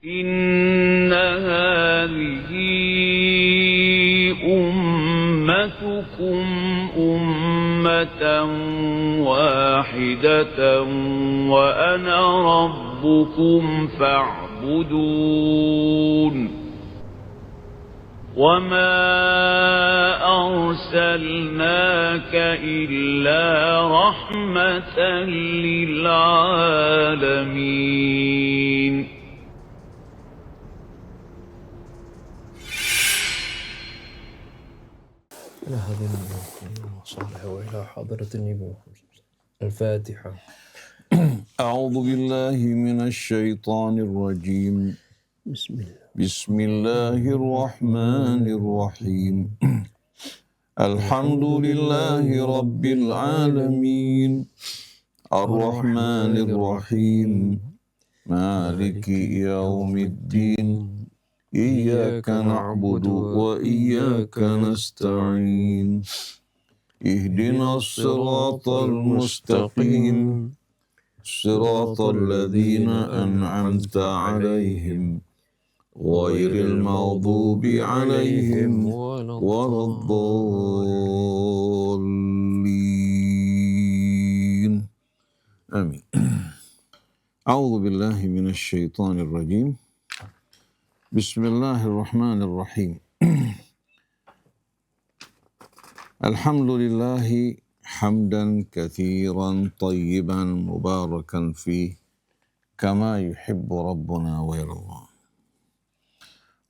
إن هذه أمتكم أمة واحدة وأنا ربكم فاعبدون وما أرسلناك إلا رحمة للعالمين. إلى هذه المصالح وإلى حضرة النبي الفاتحة. أعوذ بالله من الشيطان الرجيم. بسم الله الرحمن الرحيم. الحمد لله رب العالمين الرحمن الرحيم مالك يوم الدين إياك نعبد وإياك نستعين اهدنا الصراط المستقيم صراط الذين أنعمت عليهم غير المغضوب عليهم ولا الضالين آمين. أعوذ بالله من الشيطان الرجيم. بسم الله الرحمن الرحيم. الحمد لله حمدا كثيرا طيبا مباركا فيه كما يحب ربنا ويرضى.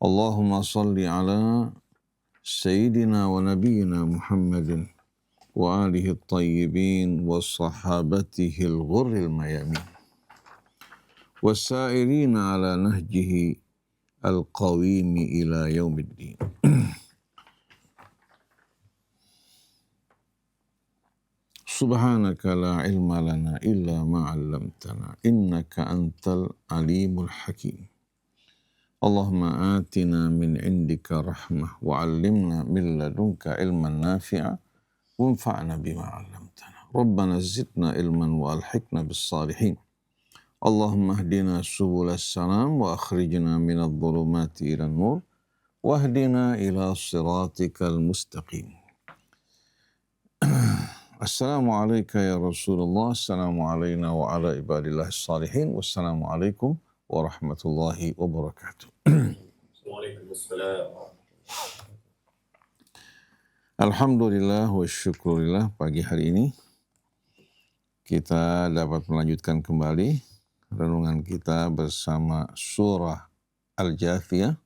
اللهم صل على سيدنا ونبينا محمد وآله الطيبين وصحابته الغر الميامين والسائرين على نهجه القويم إلى يوم الدين. سبحانك لا علم لنا إلا ما علمتنا إنك أنت العليم الحكيم. اللهم آتنا من عندك رحمة وعلمنا من لدنك علما نافعا وانفعنا بما علمتنا. ربنا زدنا علما وألحقنا بالصالحين. اللهم اهدنا سبل السلام وأخرجنا من الظلمات إلى النور واهدنا إلى صراطك المستقيم. السلام عليك يا رسول الله. السلام علينا وعلى عباد الله الصالحين. والسلام عليكم ورحمة الله وبركاته. Waalaikumsalam. Alhamdulillah wa syukurillah, pagi hari ini kita dapat melanjutkan kembali renungan kita bersama surah Al-Jathiyah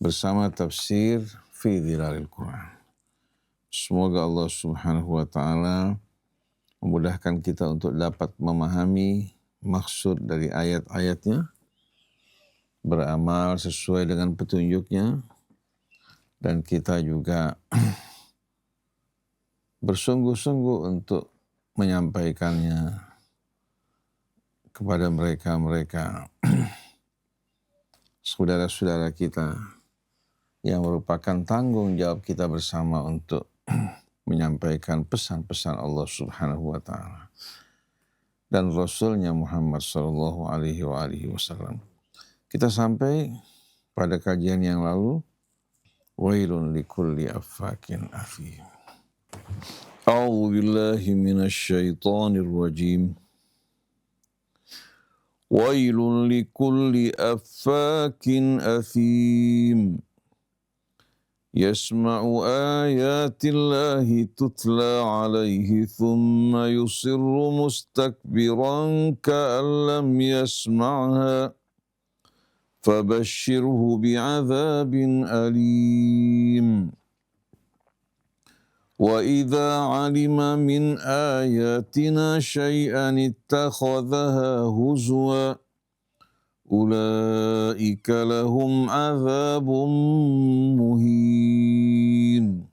bersama tafsir fi Dhilalil Quran. Semoga Allah Subhanahu wa taala memudahkan kita untuk dapat memahami maksud dari ayat-ayatnya, beramal sesuai dengan petunjuknya, dan kita juga bersungguh-sungguh untuk menyampaikannya kepada mereka-mereka saudara-saudara kita yang merupakan tanggung jawab kita bersama untuk menyampaikan pesan-pesan Allah Subhanahu wa taala dan Rasulnya Muhammad sallallahu alaihi wasallam. Kita sampai pada kajian yang lalu, wailun likulli affakin athim. A'udzu billahi minasy syaithanir rajim. Wailun likulli affakin athim. Yasma'u ayatillahi tutla alaihi thumma yusirru mustakbiran ka'an lam yasma'ha fabashshirhu bi'adzabin alim. Wa idza 'alima min ayatina syai'an ittakhadhaha huzwa ulaika lahum 'adzabun muhin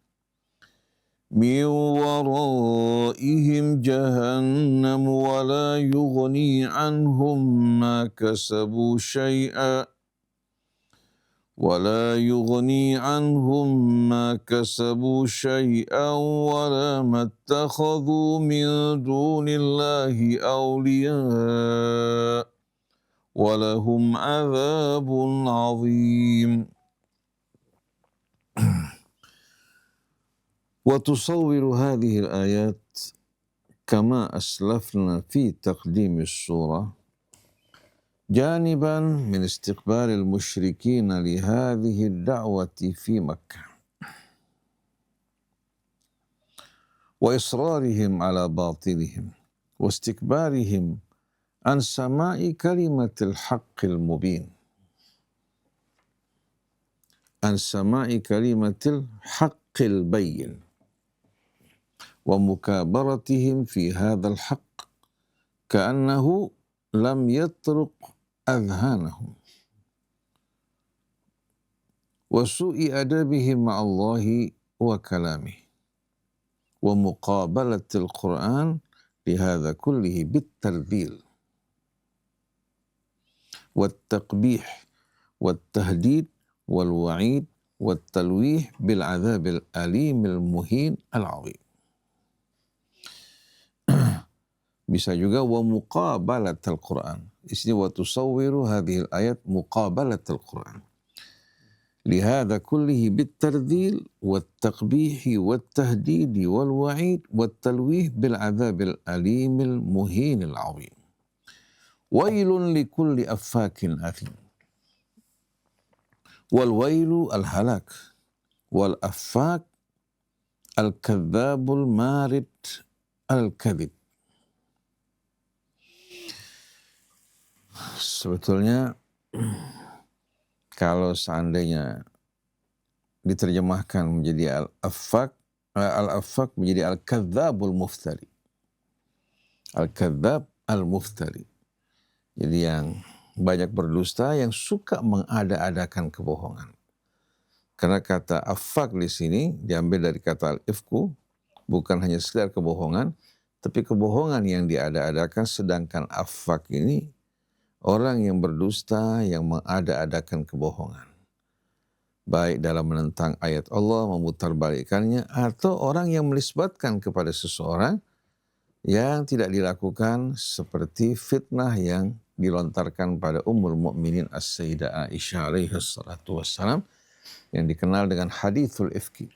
min waraihim jahannam wa la yughni 'anhum ma kasabu syai'a ولا يغني عنهم ما كسبوا شيئا ولا ما اتخذوا من دون الله أولياء ولهم عذاب عظيم. وتصور هذه الآيات كما أسلفنا في تقديم السورة جانبا من استقبال المشركين لهذه الدعوة في مكة وإصرارهم على باطلهم واستكبارهم عن سماع كلمة الحق المبين، عن سماع كلمة الحق البين، ومكابرتهم في هذا الحق كأنه لم يطرق أذهانهم، وسوء أدبهم مع الله وكلامه، ومقابلة القرآن لهذا كله بالترذيل والتقبيح والتهديد والوعيد والتلويح بالعذاب الأليم المهين العظيم. Bisa juga wa muqabalatul Quran. Di sini wa tusawwiru hadhil ayat muqabalatul Quran. Lihadza kullihi bitardil wat taqbih wat tahdid wal wa'id wat talwih bil adzabil alimil muhinil azim. Wailun likulli affakin athim. Wal wailu al halak wal affak al kadzabul marid al kadzib. Sebetulnya kalau seandainya diterjemahkan menjadi al-affak menjadi al-kadzabul muftari. Al-kadzab al-muftari. Jadi yang banyak berdusta, yang suka mengada-adakan kebohongan. Karena kata affak di sini diambil dari kata al-ifku, bukan hanya sekedar kebohongan, tapi kebohongan yang diada-adakan, sedangkan affak ini orang yang berdusta, yang mengada-adakan kebohongan. Baik dalam menentang ayat Allah, memutarbalikkannya, atau orang yang menisbatkan kepada seseorang yang tidak dilakukan seperti fitnah yang dilontarkan pada Ummul Mukminin As-Sayyidah Aisyah alaihi salatu wassalam yang dikenal dengan hadithul ifki.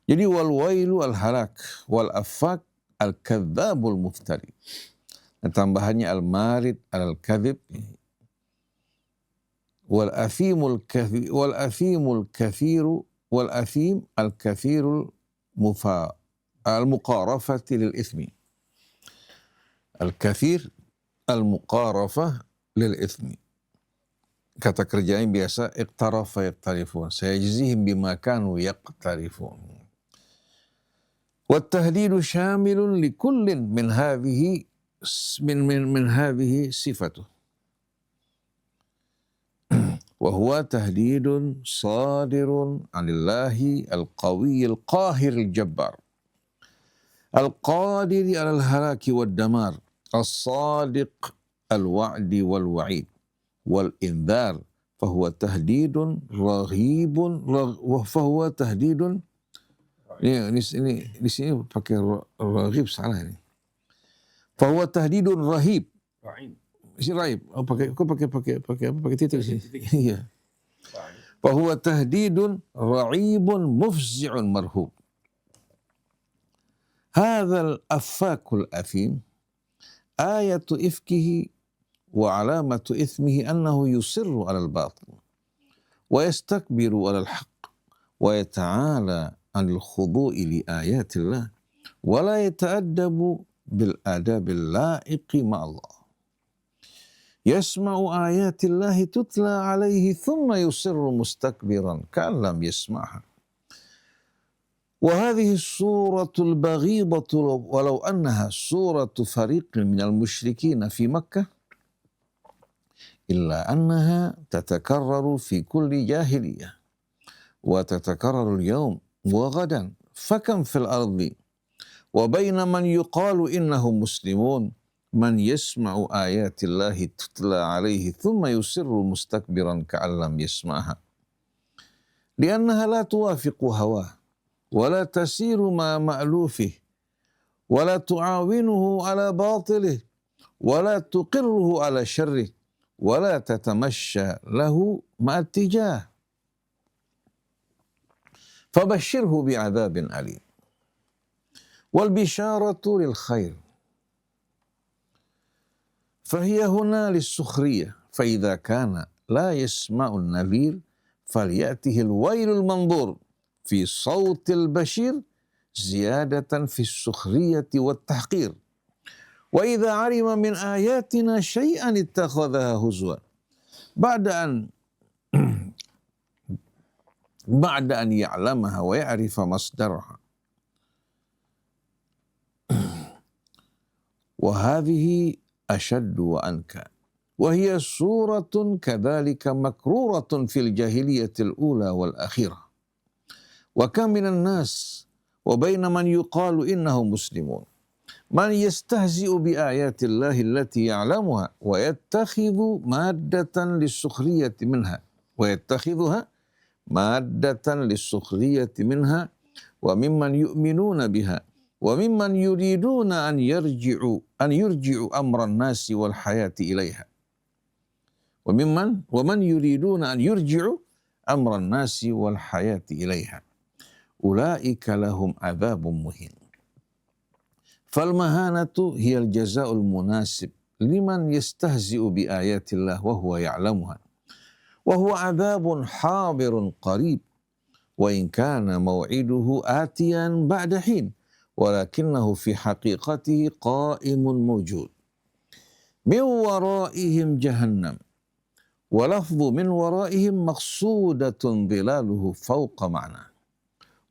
Jadi wal wailu al halak wal affak al kadzabul muftari. Tambahannya al-marid al-kadzib wal athimul kathiru wal athim al-kathirul al-muqarafati lil ithmi. Al-kathir al-muqarafah lil ithmi. Kata kerjanya biasa iqtarafa yaqtarifun. Sayajzihim bima kanu yaqtarifun. Wa tahdidu syamilun likullin min hadhihi من هذه صفته وهو تهديد صادر عن الله القوي القاهر الجبار القادر على الهلاك والدمار الصادق الوعد والوعيد والإنذار فهو تهديد رهيب فهو تهديد di sini pakai raghib salah ini. Fahuwa tahdidun rahib. Si raib. Oh, pakai titik sih. Iya. Fahuwa tahdidun ra'ibun mufzi'un marhub. Hadzal affakul athim ayatu ifkihi wa alamatu ithmihi annahu yusirru 'alal batil wa yastakbiru 'alal haqq wa yata'ala 'anil khudu'i li ayatillah wa la yata'addabu بالآداب اللائق مع الله يسمع آيات الله تتلى عليه ثم يصر مستكبرا كأن لم يسمعها وهذه الصورة البغيضة ولو أنها صورة فريق من المشركين في مكة إلا أنها تتكرر في كل جاهلية وتتكرر اليوم وغدا فكم في الأرض وبين من يقال إنهم مسلمون من يسمع آيات الله تتلى عليه ثم يصر مستكبرا كأن لم يسمعها لأنها لا توافق هواه ولا تسير مع مألوفه ولا تعاونه على باطله ولا تقره على شره ولا تتمشى له مع اتجاه فبشره بعذاب أليم. والبشارة للخير فهي هنا للسخرية، فإذا كان لا يسمع النذير فليأته الويل المنظور في صوت البشير زيادة في السخرية والتحقير. وإذا علم من آياتنا شيئا اتخذها هزوا بعد أن يعلمها ويعرف مصدرها. وهذه أشد وأنكى، وهي صورة كذلك مكرورة في الجاهلية الأولى والأخيرة. وكم من الناس وبين من يقال إنهم مسلمون من يستهزئ بآيات الله التي يعلمها ويتخذ مادة للسخرية منها وممن يؤمنون بها وممن يريدون أن يرجعوا أمر الناس والحياة إليها ومن يريدون أن يرجعوا أمر الناس والحياة إليها أولئك لهم عذاب مهين. فالمهانة هي الجزاء المناسب لمن يستهزئ بآيات الله وهو يعلمها، وهو عذاب حاضر قريب وإن كان موعده آتيا بعد حين، ولكنه في حقيقته قائم موجود. من ورائهم جهنم، ولفظ من ورائهم مقصودة ظلاله فوق معنى،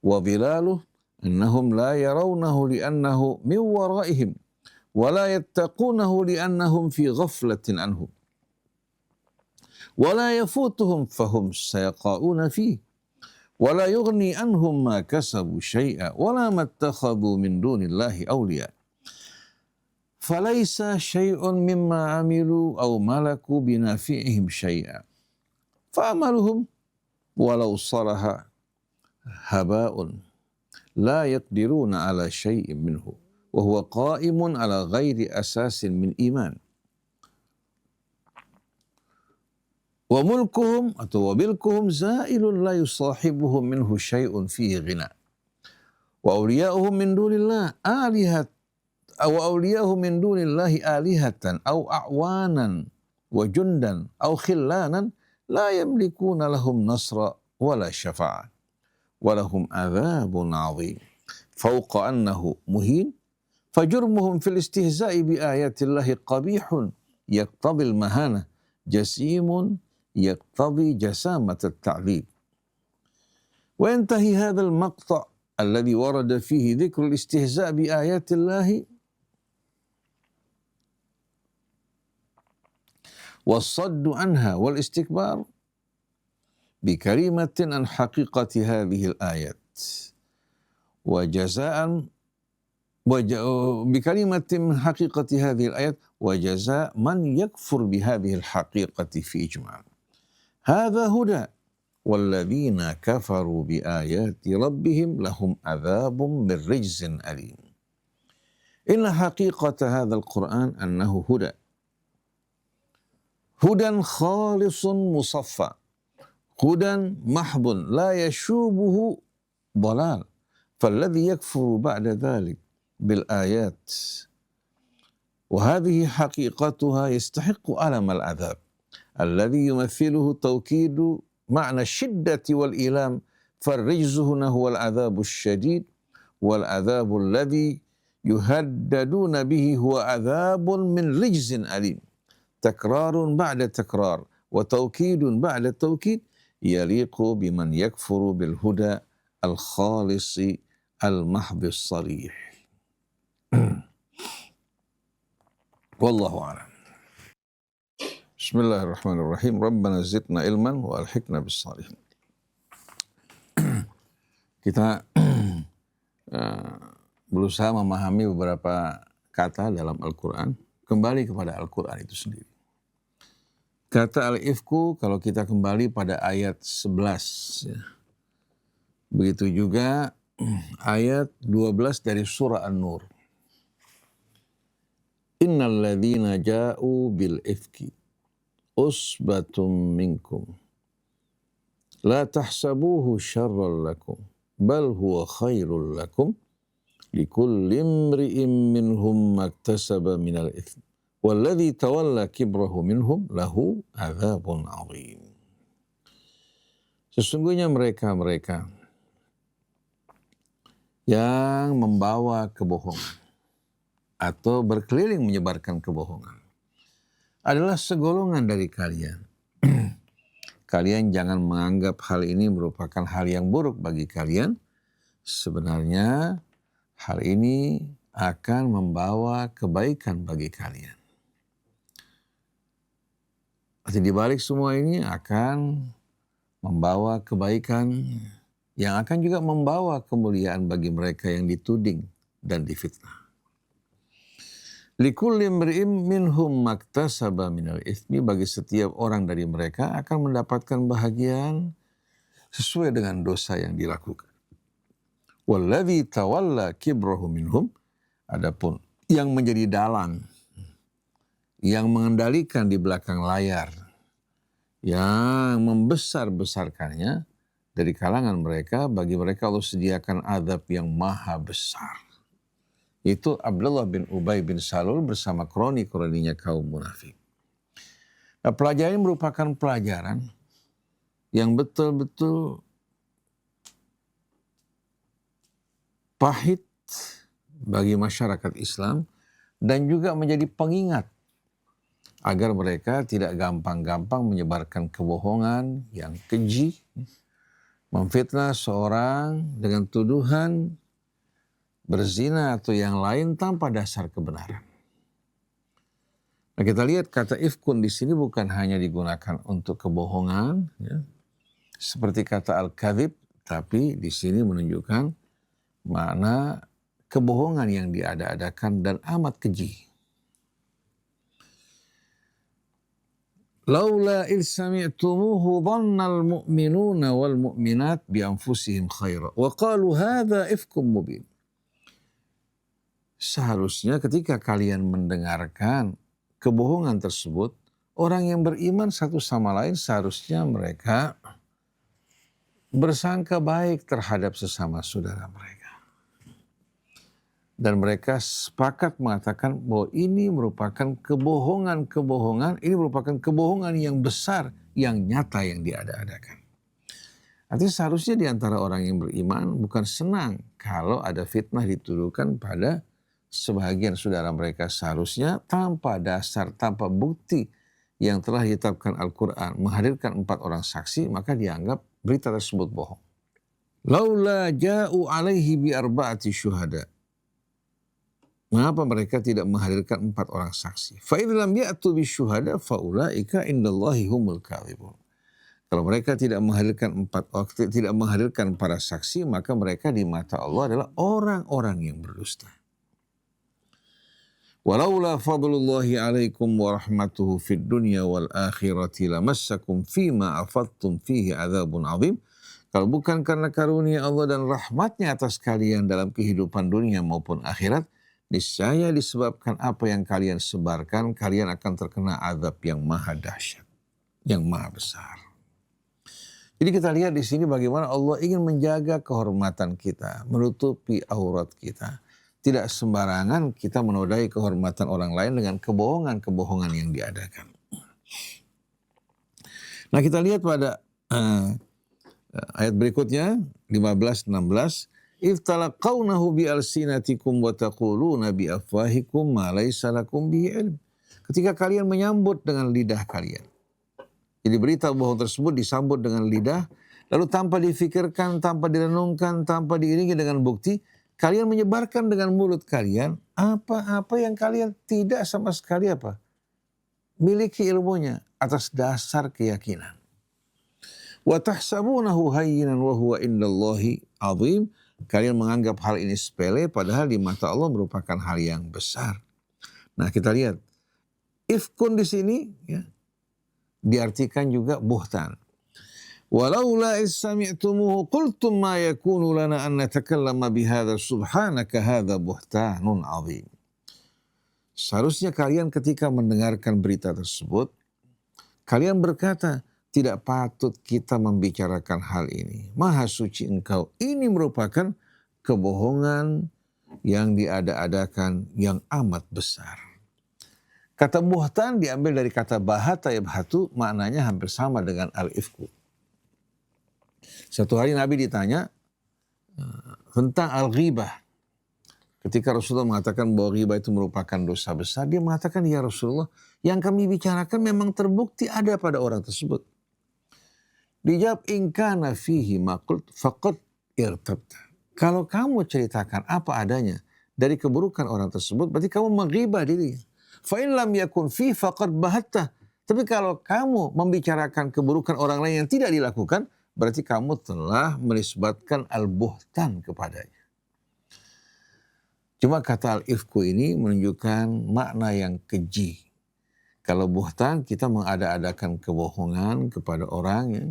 وظلاله أنهم لا يرونه لأنه من ورائهم ولا يتقونه لأنهم في غفلة عنه، ولا يفوتهم فهم سيقعون فيه، ولا يغني عنهم ما كسبوا شيئا ولا ما اتخذوا من دون الله أولياء. فليس شيء مما عملوا أو ملكوا بنافعهم شيئا، فعملهم ولو صلح هباء لا يقدرون على شيء منه، وهو قائم على غير أساس من إيمان. وملكهم زائل لا يصاحبهم منه شيء فيه غنى. وأولياؤهم من دون الله آلهة أو أعوانا وجندا أو خلانا لا يملكون لهم نصرا ولا شفاعة ولهم عذاب عظيم. فوق أنه مهين، فجرمهم في الاستهزاء بآيات الله قبيح يقتضي المهانة، جسيم يقتضي جسامة التعذيب. وينتهي هذا المقطع الذي ورد فيه ذكر الاستهزاء بآيات الله والصد عنها والاستكبار بكلمة عن حقيقة هذه الآيات بكلمة من حقيقة هذه الآيات وجزاء من يكفر بهذه الحقيقة في إجمال. هذا هدى، والذين كفروا بآيات ربهم لهم عذاب من رجز أليم. إن حقيقة هذا القرآن أنه هدى خالص مصفى، هدى محض لا يشوبه ضلال. فالذي يكفر بعد ذلك بالآيات وهذه حقيقتها يستحق ألم العذاب الذي يمثله توكيد معنى الشدة والإيلام. فالرجز هنا هو العذاب الشديد، والعذاب الذي يهددون به هو عذاب من رجز أليم. تكرار بعد تكرار وتوكيد بعد توكيد يليق بمن يكفر بالهدى الخالص المحض الصريح. والله أعلم. بسم الله الرحمن الرحيم. ربنا زدنا علما وألحقنا بالصالحين. Kita berusaha memahami beberapa kata dalam Al-Quran, kembali kepada Al-Quran itu sendiri. Kata al-ifku kalau kita kembali pada ayat 11, ya. Begitu juga ayat 12 dari surah An-Nur. Innal ladzina ja'u bil ifki usbatum minkum la tahsabuhu syarran lakum bal huwa khairul lakum likulli imri'in minhum maktasaba minal itsm walladzi tawalla kibrahu minhum lahu adzabun 'adzim. Sesungguhnya mereka-mereka yang membawa kebohongan atau berkeliling menyebarkan kebohongan adalah segolongan dari kalian. Kalian jangan menganggap hal ini merupakan hal yang buruk bagi kalian. Sebenarnya hal ini akan membawa kebaikan bagi kalian. Arti di balik semua ini akan membawa kebaikan yang akan juga membawa kemuliaan bagi mereka yang dituding dan difitnah. Likulli imri'in minhum maktasaba minal itsmi, bagi setiap orang dari mereka akan mendapatkan bahagian sesuai dengan dosa yang dilakukan. Walladzi tawalla kibrahu minhum, adapun yang menjadi dalang, yang mengendalikan di belakang layar, yang membesar-besarkannya dari kalangan mereka, bagi mereka Allah sediakan azab yang maha besar. Itu Abdullah bin Ubay bin Salul bersama kroni-kroninya kaum munafik. Nah, pelajaran ini merupakan pelajaran yang betul-betul pahit bagi masyarakat Islam dan juga menjadi pengingat agar mereka tidak gampang-gampang menyebarkan kebohongan yang keji, memfitnah seorang dengan tuduhan berzina atau yang lain tanpa dasar kebenaran. Nah, kita lihat kata ifkun di sini bukan hanya digunakan untuk kebohongan, ya, seperti kata al-kadzib, tapi di sini menunjukkan makna kebohongan yang diada-adakan dan amat keji. Laula id sami'tumuhu dhannal mu'minuna wal mu'minat bi anfusihim khaira wa qalu hadza ifkum mubin. Seharusnya ketika kalian mendengarkan kebohongan tersebut, orang yang beriman satu sama lain seharusnya mereka bersangka baik terhadap sesama saudara mereka. Dan mereka sepakat mengatakan bahwa ini merupakan kebohongan-kebohongan, ini merupakan kebohongan yang besar, yang nyata yang diada-adakan. Artinya seharusnya di antara orang yang beriman bukan senang kalau ada fitnah dituduhkan pada sebahagian saudara mereka, seharusnya tanpa dasar, tanpa bukti yang telah ditetapkan Al-Quran, menghadirkan 4 orang saksi, maka dianggap berita tersebut bohong. Laula ja'u alaihi bi arba'ati syuhada. Mengapa mereka tidak menghadirkan 4 orang saksi? Fa idh lam ya'tu bi syuhada fa ulaika indallahi humul kadzibun. Kalau mereka tidak menghadirkan 4 orang, tidak menghadirkan para saksi, maka mereka di mata Allah adalah orang-orang yang berdusta. Walaula fadlullahi alaikum wa rahmatuhu fid dunya wal akhirati lamassakum fima afadtum fihi adzabun adzim. Kalau bukan karena karunia Allah dan rahmatnya atas kalian dalam kehidupan dunia maupun akhirat, niscaya disebabkan apa yang kalian sebarkan, kalian akan terkena azab yang maha dahsyat, yang maha besar. Jadi kita lihat di sini bagaimana Allah ingin menjaga kehormatan kita, menutupi aurat kita. Tidak sembarangan kita menodai kehormatan orang lain dengan kebohongan-kebohongan yang diadakan. Nah, kita lihat pada ayat berikutnya 15-16. Idh talaqawnahu bi alsinatikum wa taquluna bi afwahikum ma laysa lakum bihi ilm. Ketika kalian menyambut dengan lidah kalian. Jadi berita bohong tersebut disambut dengan lidah, lalu tanpa difikirkan, tanpa direnungkan, tanpa diiringi dengan bukti, kalian menyebarkan dengan mulut kalian apa-apa yang kalian tidak sama sekali miliki ilmunya atas dasar keyakinan. Wa tahsabunahu hayyinan wa huwa indallahi 'azim. Kalian menganggap hal ini sepele padahal di mata Allah merupakan hal yang besar. Nah, kita lihat ifkun di sini ya, diartikan juga buhtan. Walaula is sami'tumuhu qultum ma yakunu lana an natakallama bihadza subhanaka hadza buhtanun 'adzim. Seharusnya kalian ketika mendengarkan berita tersebut, kalian berkata, tidak patut kita membicarakan hal ini. Maha suci engkau. Ini merupakan kebohongan yang diada-adakan yang amat besar. Kata buhtan diambil dari kata bahata yabhatu, maknanya hampir sama dengan al-ifku. Satu hari Nabi ditanya tentang al-ghibah. Ketika Rasulullah mengatakan bahwa ghibah itu merupakan dosa besar, dia mengatakan, ya Rasulullah, yang kami bicarakan memang terbukti ada pada orang tersebut. Dijawab, in kana fihi ma qult faqad irtabta. Kalau kamu ceritakan apa adanya dari keburukan orang tersebut, berarti kamu menghibah dirinya. Fa in lam yakun fi faqad bahatta. Tapi kalau kamu membicarakan keburukan orang lain yang tidak dilakukan, berarti kamu telah menisbatkan al-buhtan kepadanya. Cuma kata al-ifku ini menunjukkan makna yang keji. Kalau buhtan, kita mengada-adakan kebohongan kepada orang yang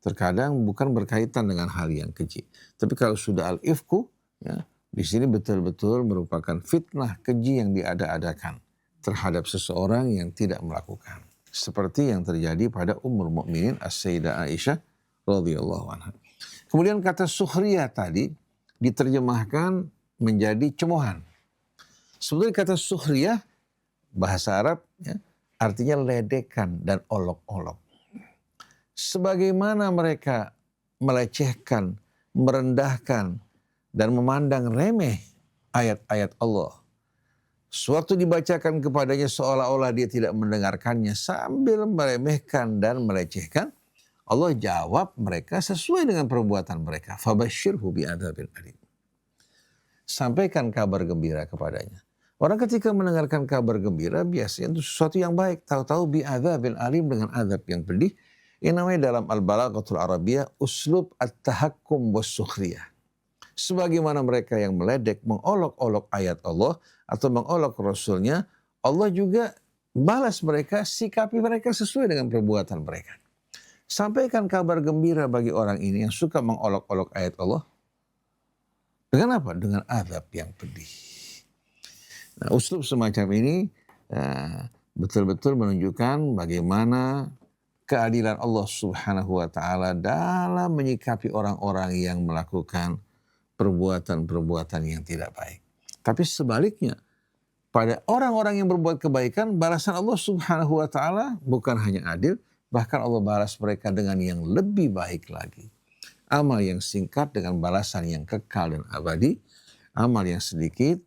terkadang bukan berkaitan dengan hal yang keji. Tapi kalau sudah al-ifku, ya, di sini betul-betul merupakan fitnah keji yang diada-adakan terhadap seseorang yang tidak melakukan. Seperti yang terjadi pada Ummul Mukminin As-Sayyidah Aisyah radhiyallahu anha. Kemudian kata sukhriyah tadi diterjemahkan menjadi cemohan. Sebetulnya kata sukhriyah bahasa Arab ya, artinya ledekan dan olok-olok. Sebagaimana mereka melecehkan, merendahkan, dan memandang remeh ayat-ayat Allah. Sewaktu dibacakan kepadanya seolah-olah dia tidak mendengarkannya sambil meremehkan dan melecehkan, Allah jawab mereka sesuai dengan perbuatan mereka. Fabashshirhu bi'adzabin alim. Sampaikan kabar gembira kepadanya. Orang ketika mendengarkan kabar gembira biasanya itu sesuatu yang baik. Tahu-tahu bi'adzabin alim dengan azab yang pedih. Ini namanya dalam Al-Balaghatul Arabiyah uslub at-tahakkum was-sukhriyah. Sebagaimana mereka yang meledek, mengolok-olok ayat Allah atau mengolok Rasulnya, Allah juga balas mereka, sikapi mereka sesuai dengan perbuatan mereka. Sampaikan kabar gembira bagi orang ini yang suka mengolok-olok ayat Allah. Dengan apa? Dengan azab yang pedih. Nah, uslub semacam ini betul-betul menunjukkan bagaimana keadilan Allah Subhanahu wa taala dalam menyikapi orang-orang yang melakukan perbuatan-perbuatan yang tidak baik. Tapi sebaliknya, pada orang-orang yang berbuat kebaikan, balasan Allah Subhanahu wa taala bukan hanya adil, bahkan Allah balas mereka dengan yang lebih baik lagi. Amal yang singkat dengan balasan yang kekal dan abadi. Amal yang sedikit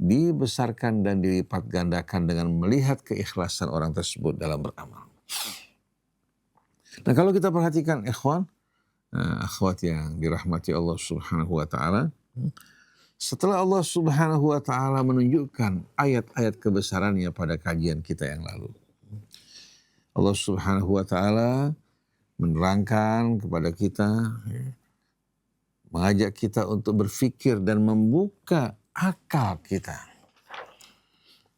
dibesarkan dan dilipat gandakan dengan melihat keikhlasan orang tersebut dalam beramal. Nah, kalau kita perhatikan ikhwan, akhwat yang dirahmati Allah Subhanahu wa taala, setelah Allah Subhanahu wa taala menunjukkan ayat-ayat kebesarannya pada kajian kita yang lalu, Allah Subhanahu wa taala menerangkan kepada kita, mengajak kita untuk berfikir dan membuka akal kita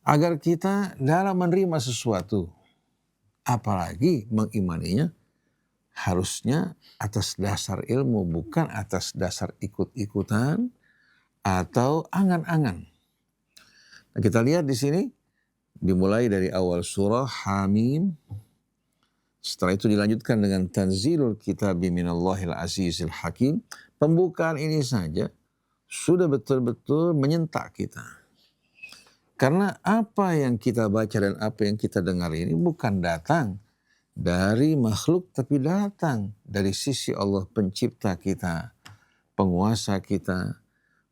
agar kita dalam menerima sesuatu, apalagi mengimaninya, harusnya atas dasar ilmu, bukan atas dasar ikut-ikutan atau angan-angan. Nah, kita lihat di sini dimulai dari awal surah Hamim. Setelah itu dilanjutkan dengan tanzilul kitabi minallahil azizil hakim. Pembukaan ini saja sudah betul-betul menyentak kita. Karena apa yang kita baca dan apa yang kita dengar ini bukan datang dari makhluk, tapi datang dari sisi Allah pencipta kita, penguasa kita,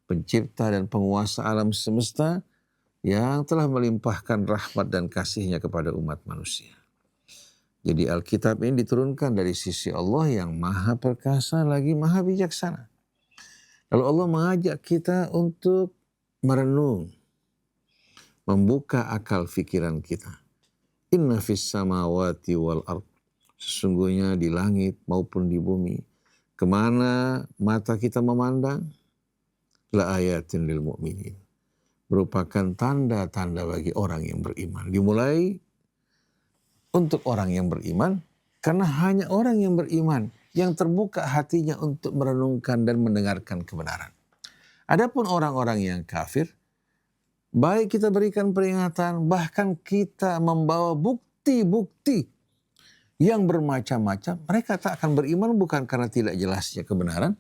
pencipta dan penguasa alam semesta yang telah melimpahkan rahmat dan kasih-Nya kepada umat manusia. Jadi Alkitab ini diturunkan dari sisi Allah yang maha perkasa lagi maha bijaksana. Lalu Allah mengajak kita untuk merenung, membuka akal fikiran kita. Inna fis samawati wal ard. Sesungguhnya di langit maupun di bumi, kemana mata kita memandang, la ayatin lil mu'minin. Merupakan tanda-tanda bagi orang yang beriman. Dimulai untuk orang yang beriman, karena hanya orang yang beriman yang terbuka hatinya untuk merenungkan dan mendengarkan kebenaran. Adapun orang-orang yang kafir, baik kita berikan peringatan, bahkan kita membawa bukti-bukti yang bermacam-macam, mereka tak akan beriman bukan karena tidak jelasnya kebenaran,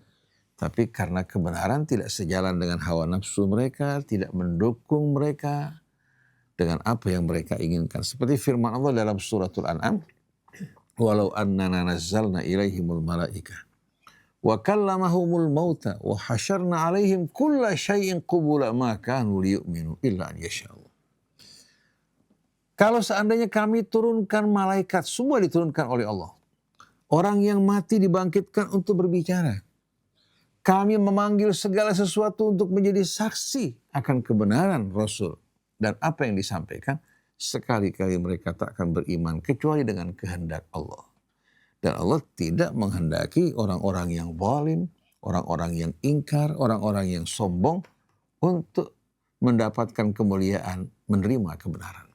tapi karena kebenaran tidak sejalan dengan hawa nafsu mereka, tidak mendukung mereka dengan apa yang mereka inginkan. Seperti firman Allah dalam suratul An'am, walau annana nazzalna ilaihimul malaikah wa kallamahumul mauta wa hasyarna alaihim kulla syai'in qubula ma kanu liyu'minu illa an yasha'allah. Kalau seandainya kami turunkan malaikat, semua diturunkan oleh Allah. Orang yang mati dibangkitkan untuk berbicara. Kami memanggil segala sesuatu untuk menjadi saksi akan kebenaran Rasul. Dan apa yang disampaikan, sekali-kali mereka tak akan beriman kecuali dengan kehendak Allah. Dan Allah tidak menghendaki orang-orang yang zalim, orang-orang yang ingkar, orang-orang yang sombong untuk mendapatkan kemuliaan, menerima kebenaran.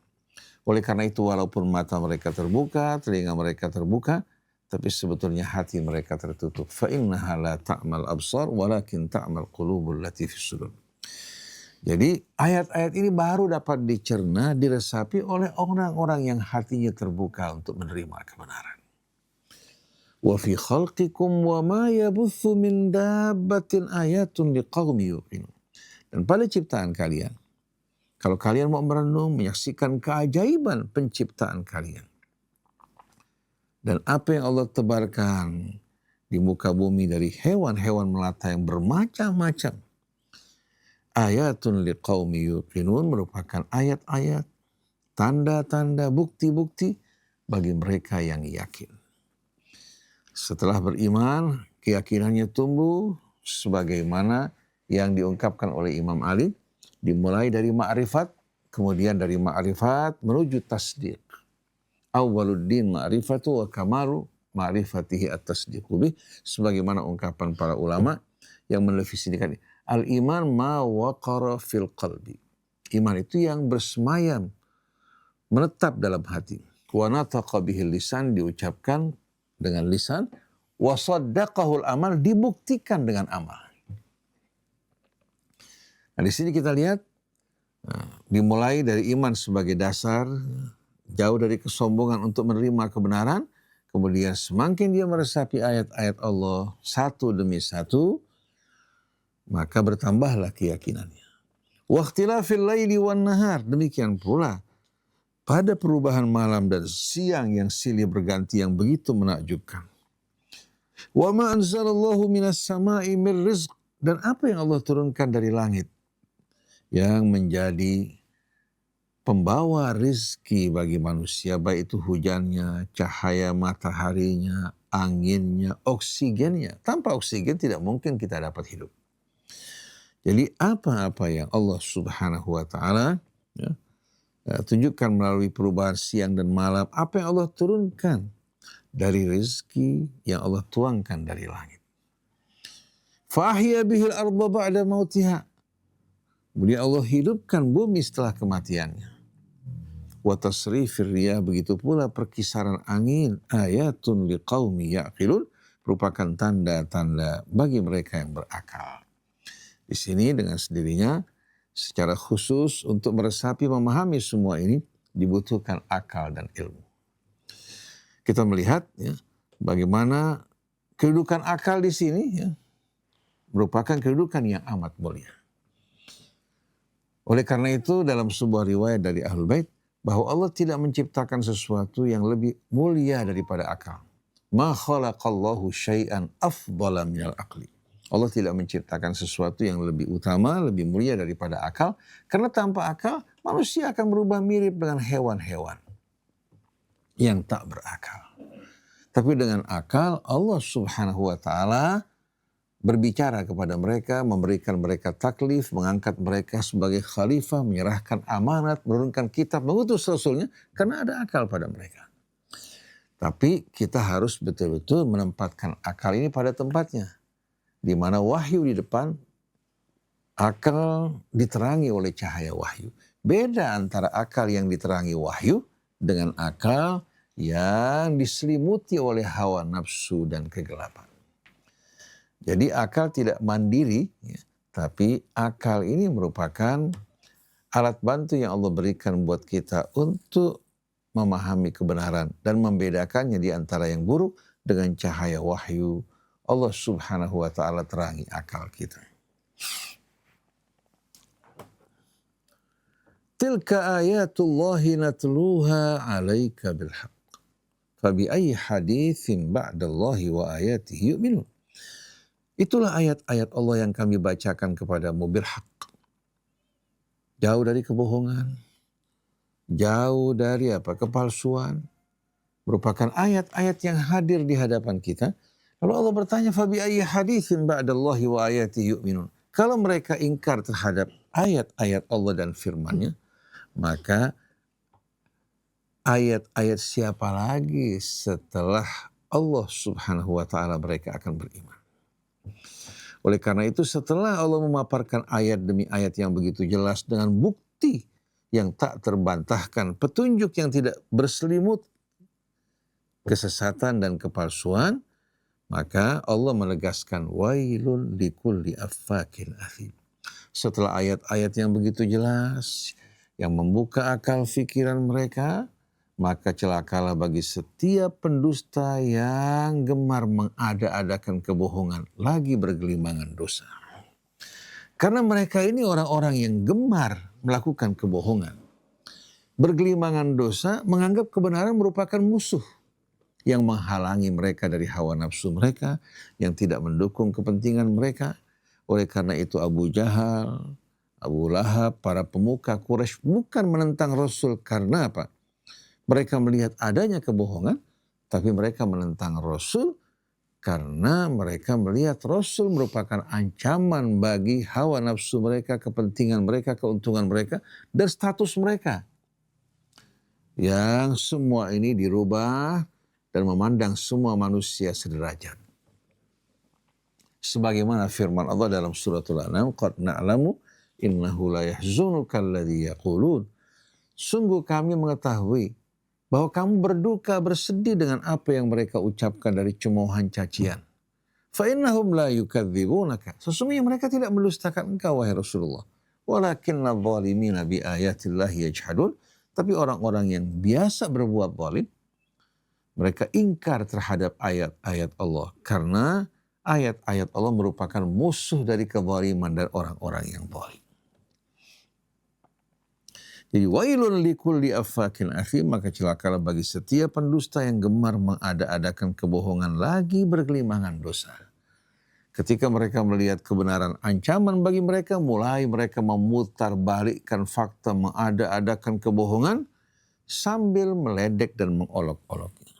Oleh karena itu walaupun mata mereka terbuka, telinga mereka terbuka, tapi sebetulnya hati mereka tertutup. فَإِنَّهَا لَا تَعْمَلْ أَبْصَارُ وَلَكِنْ تَعْمَلْ قُلُوبُ الَّتِي فِي الصُّدُورِ. Jadi ayat-ayat ini baru dapat dicerna, diresapi oleh orang-orang yang hatinya terbuka untuk menerima kebenaran. وَفِي خَلْقِكُمْ وَمَا يَبُثُّ مِنْ دَابَّةٍ آيَاتٌ لِقَوْمِ يُوقِنُونَ. Dan pada ciptaan kalian, kalau kalian mau merenung, menyaksikan keajaiban penciptaan kalian. Dan apa yang Allah tebarkan di muka bumi dari hewan-hewan melata yang bermacam-macam. Ayatun liqaumi yuqinun merupakan ayat-ayat, tanda-tanda, bukti-bukti bagi mereka yang yakin. Setelah beriman, keyakinannya tumbuh sebagaimana yang diungkapkan oleh Imam Ali. Dimulai dari ma'rifat, kemudian dari ma'rifat menuju tasdiq. Awwaluddin ma'rifatu wa kamalu ma'rifatihi at-tasdiqu bih, sebagaimana ungkapan para ulama yang mendefinisikan al-iman ma waqara fil qalbi. Iman itu yang bersemayam, menetap dalam hati. Wa nataqa bihil lisan, diucapkan dengan lisan, wa saddaqahul amal, dibuktikan dengan amal. Nah, di sini kita lihat dimulai dari iman sebagai dasar, jauh dari kesombongan untuk menerima kebenaran, kemudian semakin dia meresapi ayat-ayat Allah satu demi satu, maka bertambahlah keyakinannya. Waqtilafil laili wan nahar, demikian pula pada perubahan malam dan siang yang silih berganti yang begitu menakjubkan. Wa ma anzalallahu minas sama'i mir rizq, dan apa yang Allah turunkan dari langit yang menjadi pembawa rizki bagi manusia, baik itu hujannya, cahaya mataharinya, anginnya, oksigennya. Tanpa oksigen tidak mungkin kita dapat hidup. Jadi apa-apa yang Allah Subhanahu wa Ta'ala tunjukkan melalui perubahan siang dan malam, apa yang Allah turunkan dari rizki yang Allah tuangkan dari langit. Fa'ahya bihil arda ba'da mautiha, kemudian Allah hidupkan bumi setelah kematiannya. Wa tasrifir riyah, begitu pula perkisaran angin, ayatun liqaumi ya'qilun, merupakan tanda-tanda bagi mereka yang berakal. Di sini dengan sendirinya secara khusus untuk meresapi, memahami semua ini dibutuhkan akal dan ilmu. Kita melihat ya, bagaimana kedudukan akal di sini ya, merupakan kedudukan yang amat mulia. Oleh karena itu dalam sebuah riwayat dari Ahlul Bait bahwa Allah tidak menciptakan sesuatu yang lebih mulia daripada akal. Ma khalaqallahu syai'an afdala minal aqli. Allah tidak menciptakan sesuatu yang lebih utama, lebih mulia daripada akal. Karena tanpa akal manusia akan berubah mirip dengan hewan-hewan yang tak berakal. Tapi dengan akal Allah Subhanahu wa Ta'ala berbicara kepada mereka, memberikan mereka taklif, mengangkat mereka sebagai khalifah, menyerahkan amanat, menurunkan kitab, mengutus rasulnya, karena ada akal pada mereka. Tapi kita harus betul-betul menempatkan akal ini pada tempatnya. Di mana wahyu di depan, akal diterangi oleh cahaya wahyu. Beda antara akal yang diterangi wahyu dengan akal yang diselimuti oleh hawa nafsu dan kegelapan. Jadi akal tidak mandiri, ya, tapi akal ini merupakan alat bantu yang Allah berikan buat kita untuk memahami kebenaran dan membedakannya di antara yang buruk dengan cahaya wahyu Allah Subhanahu wa taala terangi akal kita. Tilka ayatullahi natluha 'alaika bil haqq. Fabi ayyi haditsin ba'dallahi wa ayatihi yu'minun. Itulah ayat-ayat Allah yang kami bacakan kepadamu bil haqq. Jauh dari kebohongan, jauh dari kepalsuan, merupakan ayat-ayat yang hadir di hadapan kita. Lalu Allah bertanya, fabi ayyi haditsin ba'dallahi wa ayatihi yu'minun. Kalau mereka ingkar terhadap ayat-ayat Allah dan firman-Nya, maka ayat-ayat siapa lagi setelah Allah Subhanahu wa taala mereka akan beriman. Oleh karena itu setelah Allah memaparkan ayat demi ayat yang begitu jelas dengan bukti yang tak terbantahkan, petunjuk yang tidak berselimut kesesatan dan kepalsuan, maka Allah menegaskan wailun likulli affakin athim. Setelah ayat-ayat yang begitu jelas yang membuka akal fikiran mereka, maka celakalah bagi setiap pendusta yang gemar mengada-adakan kebohongan, lagi bergelimangan dosa. Karena mereka ini orang-orang yang gemar melakukan kebohongan. Bergelimangan dosa, menganggap kebenaran merupakan musuh yang menghalangi mereka dari hawa nafsu mereka, yang tidak mendukung kepentingan mereka. Oleh karena itu Abu Jahal, Abu Lahab, para pemuka Quraisy bukan menentang Rasul karena apa? Mereka melihat adanya kebohongan, tapi mereka menentang Rasul karena mereka melihat Rasul merupakan ancaman bagi hawa nafsu mereka, kepentingan mereka, keuntungan mereka, dan status mereka. Yang semua ini dirubah dan memandang semua manusia sederajat. Sebagaimana firman Allah dalam suratul An'am, qad na'lamu innahu la yahzunuka alladhi yaqulun. Sungguh kami mengetahui bahwa kamu berduka, bersedih dengan apa yang mereka ucapkan dari cemoohan cacian. Fa'innahum la yukadzibunaka. Sesungguhnya mereka tidak mendustakan engkau, wahai Rasulullah. Walakinna zalimina bi ayatillahi yajhadun. Tapi orang-orang yang biasa berbuat zalim, mereka ingkar terhadap ayat-ayat Allah. Karena ayat-ayat Allah merupakan musuh dari kezaliman dan orang-orang yang zalim. Jadi wailun likulli affakin athim, maka celakalah bagi setiap pendusta yang gemar mengada-adakan kebohongan, lagi bergelimangan dosa. Ketika mereka melihat kebenaran ancaman bagi mereka, mulai mereka memutar balikkan fakta, mengada-adakan kebohongan sambil meledek dan mengolok-oloknya.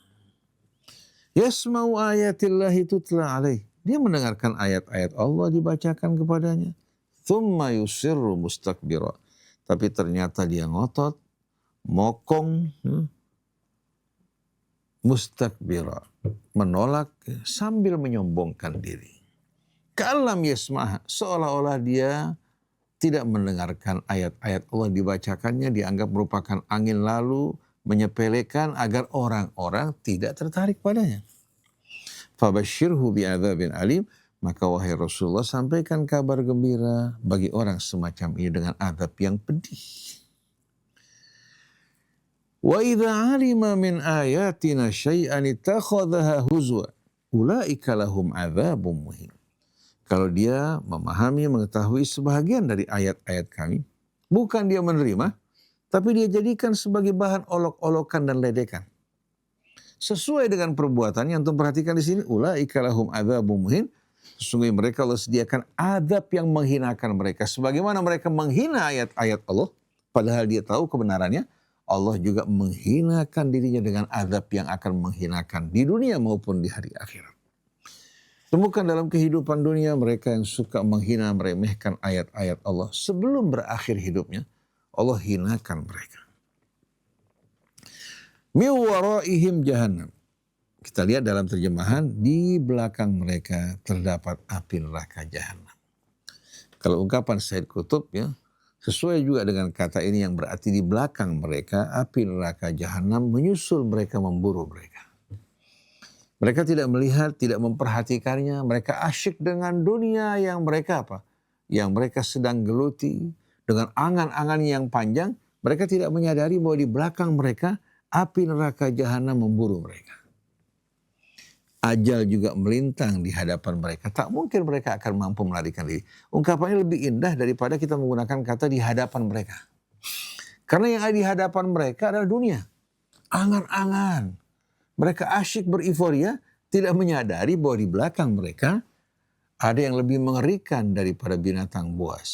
Yasma'u ayatillahi tutla alaih. Dia mendengarkan ayat-ayat Allah dibacakan kepadanya. Thumma yusirru mustakbira. Tapi ternyata dia ngotot, mokong, mustakbira, menolak sambil menyombongkan diri. Kalam yasma'ha, seolah-olah dia tidak mendengarkan ayat-ayat Allah dibacakannya, dianggap merupakan angin lalu, menyepelekan agar orang-orang tidak tertarik padanya. Fabashirhu bi'adzabin alim. Maka wahai Rasulullah, sampaikan kabar gembira bagi orang semacam ini dengan azab yang pedih. Wa idza 'alima min ayatina syai'an ittakhadhaha huzwa ulaika lahum adzabun muhin. Kalau dia memahami, mengetahui sebahagian dari ayat-ayat kami, bukan dia menerima, tapi dia jadikan sebagai bahan olok-olokan dan ledekan. Sesuai dengan perbuatannya, untuk perhatikan di sini, ulaika lahum adzabun muhin. Sesungguhnya mereka Allah sediakan azab yang menghinakan mereka. Sebagaimana mereka menghina ayat-ayat Allah, padahal dia tahu kebenarannya, Allah juga menghinakan dirinya dengan azab yang akan menghinakan di dunia maupun di hari akhirat. Temukan dalam kehidupan dunia mereka yang suka menghina, meremehkan ayat-ayat Allah. Sebelum berakhir hidupnya, Allah hinakan mereka. Min waraihim jahannam. Kita lihat dalam terjemahan, di belakang mereka terdapat api neraka jahanam. Kalau ungkapan Said Qutb ya, sesuai juga dengan kata ini yang berarti di belakang mereka api neraka jahanam menyusul mereka, memburu mereka. Mereka tidak melihat, tidak memperhatikannya, mereka asyik dengan dunia yang mereka Yang mereka sedang geluti, dengan angan-angan yang panjang, mereka tidak menyadari bahwa di belakang mereka api neraka jahanam memburu mereka. Ajal juga melintang di hadapan mereka. Tak mungkin mereka akan mampu melarikan diri. Ungkapannya lebih indah daripada kita menggunakan kata di hadapan mereka. Karena yang ada di hadapan mereka adalah dunia. Angan-angan. Mereka asyik beriforia, tidak menyadari bahwa di belakang mereka ada yang lebih mengerikan daripada binatang buas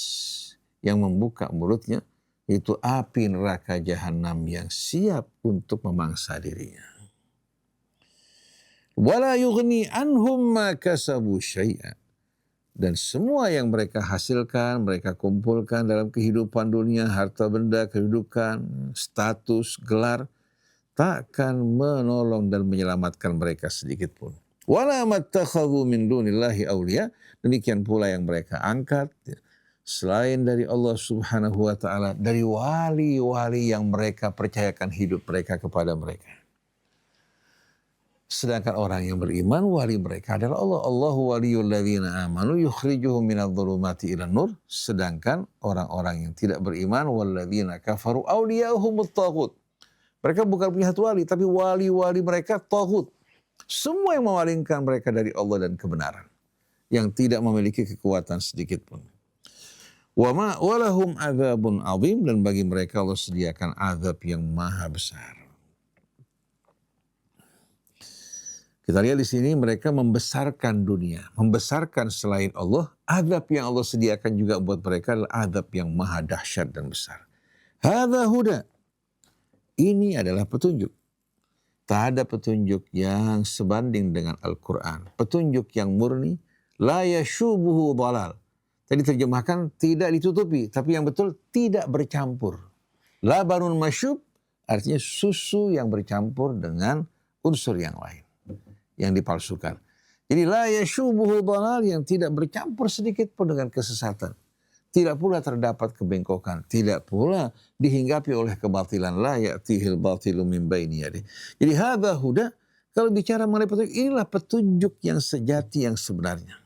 yang membuka mulutnya, yaitu api neraka jahanam yang siap untuk memangsa dirinya. Wala yughni anhum ma kasabu syai'a. Dan semua yang mereka hasilkan, mereka kumpulkan dalam kehidupan dunia, harta benda, kedudukan, status, gelar, takkan menolong dan menyelamatkan mereka sedikit pun. Wala mattakhadhu min dunillahi awliya. Demikian pula yang mereka angkat selain dari Allah Subhanahu wa taala, dari wali-wali yang mereka percayakan hidup mereka kepada mereka. Sedangkan orang yang beriman, wali mereka adalah Allah. Allahu waliyul ladzina amanu yukhrijuhum minadh-dhulumati ilan nur. Sedangkan orang-orang yang tidak beriman, walladzina kafaru awliya'uhumut taghut. Mereka bukan punya satu wali, tapi wali-wali mereka taghut. Semua yang memalingkan mereka dari Allah dan kebenaran, yang tidak memiliki kekuatan sedikit pun. Walahum adzabun azim, dan bagi mereka Allah sediakan azab yang maha besar. Kita lihat di sini mereka membesarkan dunia, membesarkan selain Allah. Azab yang Allah sediakan juga buat mereka adalah azab yang maha dahsyat dan besar. Hadza huda. Ini adalah petunjuk. Tak ada petunjuk yang sebanding dengan Al-Quran. Petunjuk yang murni, la yashubuhu dhalal. Tadi terjemahkan tidak ditutupi, tapi yang betul tidak bercampur. Labanun masyub artinya susu yang bercampur dengan unsur yang lain, yang dipalsukan. Jadi la yashubuhu dhalal, yang tidak bercampur sedikit pun dengan kesesatan. Tidak pula terdapat kebengkokan, tidak pula dihinggapi oleh kebatilan. La ya'tihil batilu min baini yadih. Jadi hadza huda, kalau bicara mengenai petunjuk, inilah petunjuk yang sejati yang sebenarnya.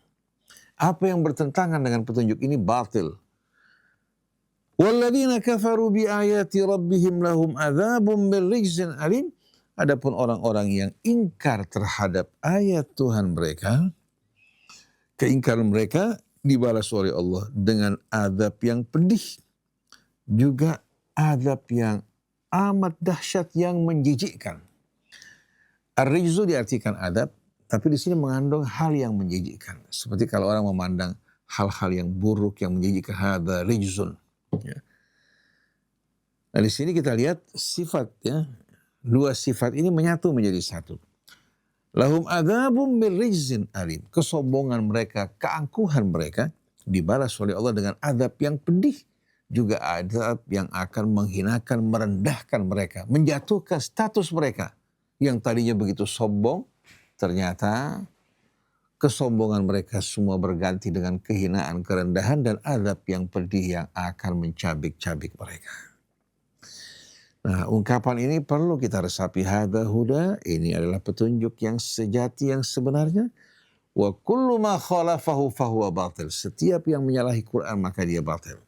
Apa yang bertentangan dengan petunjuk ini batil. Walladzina kafaru bi ayati rabbihim lahum adzabun min rijzin alim. Adapun orang-orang yang ingkar terhadap ayat Tuhan mereka, keingkaran mereka dibalas oleh Allah dengan azab yang pedih, juga azab yang amat dahsyat yang menjijikkan. Ar-rijzu diartikan azab, tapi di sini mengandung hal yang menjijikkan. Seperti kalau orang memandang hal-hal yang buruk yang menjijikkan, hadza rijzun. Ya. Nah di sini kita lihat sifat, ya, dua sifat ini menyatu menjadi satu. Lahum adzabun min rijzin alim. Kesombongan mereka, keangkuhan mereka dibalas oleh Allah dengan azab yang pedih. Juga azab yang akan menghinakan, merendahkan mereka, menjatuhkan status mereka. Yang tadinya begitu sombong, ternyata kesombongan mereka semua berganti dengan kehinaan, kerendahan, dan azab yang pedih yang akan mencabik-cabik mereka. Nah, ungkapan ini perlu kita resapi. Hadza huda, ini adalah petunjuk yang sejati yang sebenarnya. Wa kullu ma khalafahu fahuwa batil. Setiap yang menyalahi Quran maka dia batil.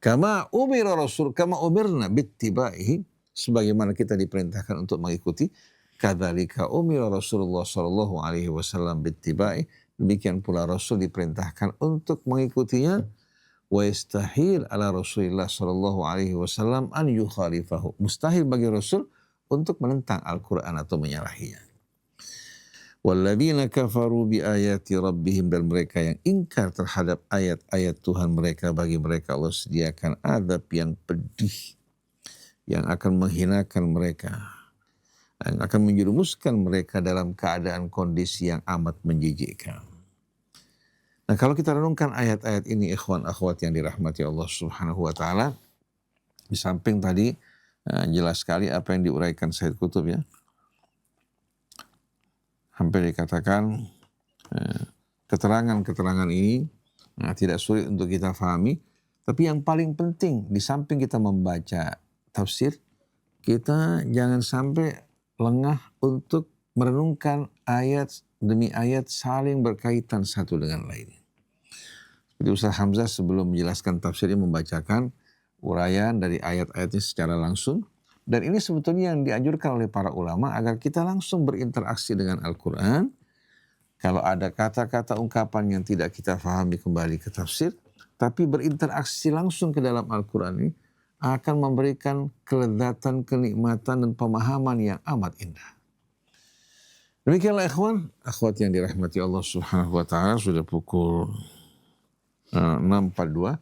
Kama umirna bittibaihi, sebagaimana kita diperintahkan untuk mengikuti. Kadzalika umira Rasulullah sallallahu alaihi wasallam bittibai. Demikian pula Rasul diperintahkan untuk mengikutinya. Wa yastahil ala Rasulillah sallallahu alaihi wasallam an yukhalifahu. Mustahil bagi Rasul untuk menentang Al-Quran atau menyalahinya. Walladzina kafaru bi ayati rabbihim, dan mereka yang ingkar terhadap ayat-ayat Tuhan mereka, bagi mereka Allah sediakan azab yang pedih yang akan menghinakan mereka, yang akan menjerumuskan mereka dalam keadaan kondisi yang amat menjijikkan. Nah, kalau kita renungkan ayat-ayat ini, ikhwan akhwat yang dirahmati Allah Subhanahu wa taala, di samping tadi jelas sekali apa yang diuraikan Sayyid Qutb, ya. Hampir dikatakan keterangan-keterangan ini tidak sulit untuk kita pahami, tapi yang paling penting di samping kita membaca tafsir, kita jangan sampai lengah untuk merenungkan ayat demi ayat saling berkaitan satu dengan lainnya. Jadi Ustaz Hamzah sebelum menjelaskan tafsirnya membacakan uraian dari ayat-ayatnya secara langsung. Dan ini sebetulnya yang dianjurkan oleh para ulama agar kita langsung berinteraksi dengan Al-Quran. Kalau ada kata-kata ungkapan yang tidak kita fahami kembali ke tafsir, tapi berinteraksi langsung ke dalam Al-Quran ini akan memberikan kelezatan, kenikmatan, dan pemahaman yang amat indah. Demikianlah ikhwan, akhwat yang dirahmati Allah Subhanahu wa taala, sudah pukul 6.42.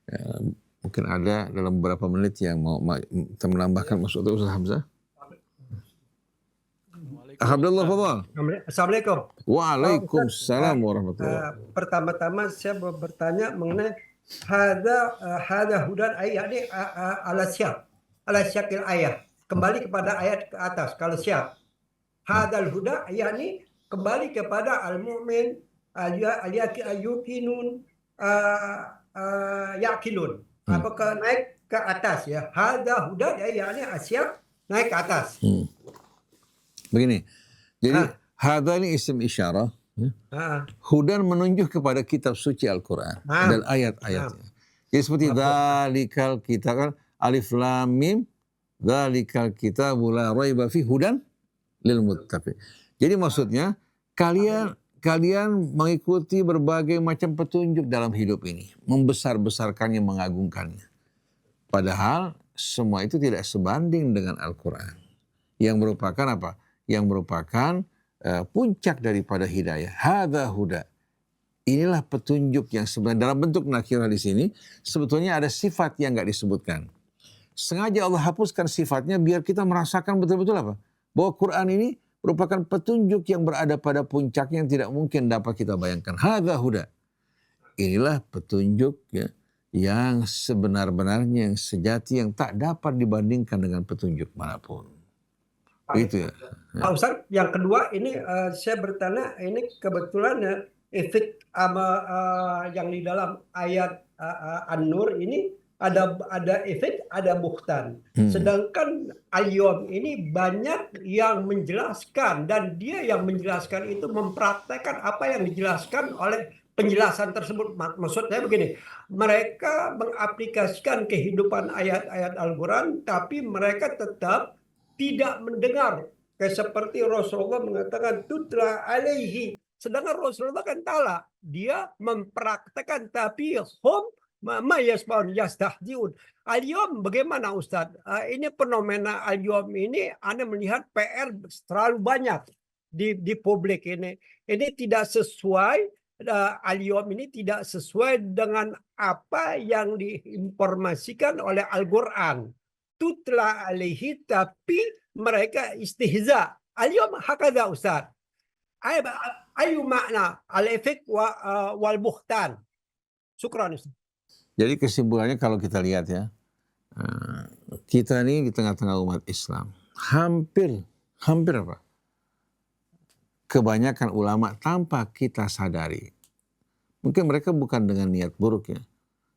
Ya, mungkin ada dalam beberapa menit yang mau menambahkan maksud Ustaz Hamzah. Alhamdulillah, fadhal. Assalamualaikum. Waalaikumsalam warahmatullahi wabarakatuh. Pertama-tama saya mau bertanya mengenai hada hudan ayat ini ala syakil ayat. Kembali kepada ayat ke atas kalau siap. Hadal huda ayat ini kembali kepada al-mu'min al-yuqinun yaqilun. Apakah naik ke atas ya? Hada huda ayat ini asyak naik ke atas. Begini, jadi hada ini isim isyarah. Hudan menunjuk kepada kitab suci Al-Quran dan ayat-ayatnya. Jadi seperti dzalikal kitab, kan alif lam mim, dzalikal kitabu la raiba fi hudan lil muttaqin. Jadi maksudnya kalian mengikuti berbagai macam petunjuk dalam hidup ini, membesar-besarkannya, mengagungkannya. Padahal semua itu tidak sebanding dengan Al-Quran. Yang merupakan apa? Yang merupakan puncak daripada hidayah. Hadza huda. Inilah petunjuk yang sebenarnya dalam bentuk nakirah di sini sebetulnya ada sifat yang enggak disebutkan. Sengaja Allah hapuskan sifatnya biar kita merasakan betul-betul apa? Bahwa Quran ini merupakan petunjuk yang berada pada puncaknya yang tidak mungkin dapat kita bayangkan. Hadza huda. Inilah petunjuk ya, yang sebenar-benarnya, yang sejati, yang tak dapat dibandingkan dengan petunjuk manapun. Itu ya. Pak Ustaz, yang kedua ini saya bertanya, ini kebetulan ya, efek yang di dalam ayat An-Nur ini ada efek, ada buhtan. Sedangkan al-yawm ini banyak yang menjelaskan dan dia yang menjelaskan itu mempraktekkan apa yang dijelaskan oleh penjelasan tersebut. Maksud saya begini, mereka mengaplikasikan kehidupan ayat-ayat Al-Quran tapi mereka tetap tidak mendengar. Kayak seperti Rasulullah mengatakan tutla alaihi. Sedangkan Rasulullah kan taala. Dia mempraktekkan tapi hum ma yasmaun yastahdiun. Al-yawm bagaimana Ustaz? Ini fenomena al-yawm ini Anda melihat PR terlalu banyak di publik ini. Ini tidak sesuai, al-yawm ini tidak sesuai dengan apa yang diinformasikan oleh Al-Quran. Tutla alaihi tapi mereka istihza. Al-yawm hakadha Ustaz. Ayu makna al-efek wal buhtan. Syukran Ustaz. Jadi kesimpulannya kalau kita lihat ya, kita ini di tengah-tengah umat Islam hampir apa? Kebanyakan ulama tanpa kita sadari. Mungkin mereka bukan dengan niat buruk ya.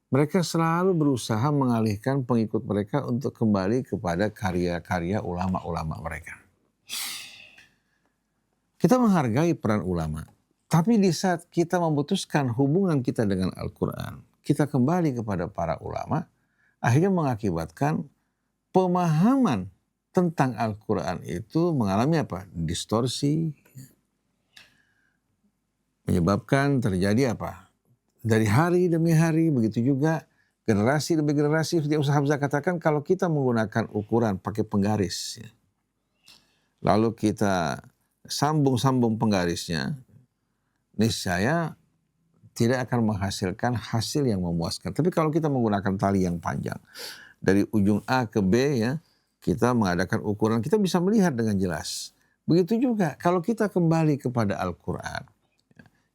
Mereka selalu berusaha mengalihkan pengikut mereka untuk kembali kepada karya-karya ulama-ulama mereka. Kita menghargai peran ulama. Tapi di saat kita memutuskan hubungan kita dengan Al-Quran, kita kembali kepada para ulama, akhirnya mengakibatkan pemahaman tentang Al-Quran itu mengalami apa? Distorsi. Menyebabkan terjadi apa? Dari hari demi hari, begitu juga generasi demi generasi. Seperti Ustaz Hamzah katakan, kalau kita menggunakan ukuran pakai penggaris, ya, lalu kita sambung-sambung penggarisnya, niscaya tidak akan menghasilkan hasil yang memuaskan. Tapi kalau kita menggunakan tali yang panjang, dari ujung A ke B, ya, kita mengadakan ukuran, kita bisa melihat dengan jelas. Begitu juga kalau kita kembali kepada Al-Quran,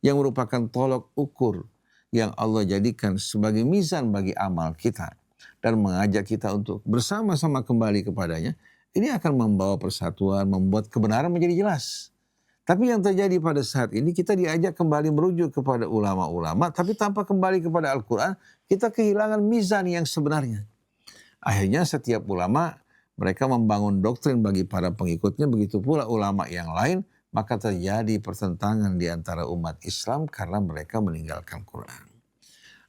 yang merupakan tolok ukur, yang Allah jadikan sebagai mizan bagi amal kita dan mengajak kita untuk bersama-sama kembali kepadanya, ini akan membawa persatuan, membuat kebenaran menjadi jelas. Tapi yang terjadi pada saat ini, kita diajak kembali merujuk kepada ulama-ulama, tapi tanpa kembali kepada Al-Quran, kita kehilangan mizan yang sebenarnya. Akhirnya setiap ulama, mereka membangun doktrin bagi para pengikutnya, begitu pula ulama yang lain, maka terjadi pertentangan di antara umat Islam karena mereka meninggalkan Quran.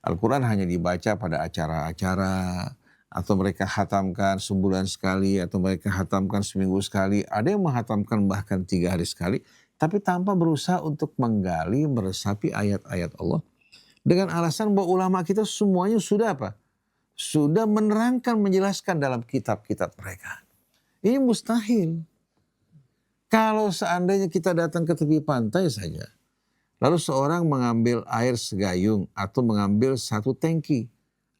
Al-Quran hanya dibaca pada acara-acara, atau mereka hatamkan sebulan sekali, atau mereka hatamkan seminggu sekali. Ada yang menghatamkan bahkan 3 hari sekali, tapi tanpa berusaha untuk menggali, meresapi ayat-ayat Allah. Dengan alasan bahwa ulama kita semuanya sudah apa? Sudah menerangkan, menjelaskan dalam kitab-kitab mereka. Ini mustahil. Kalau seandainya kita datang ke tepi pantai saja, lalu seorang mengambil air segayung atau mengambil 1 tangki.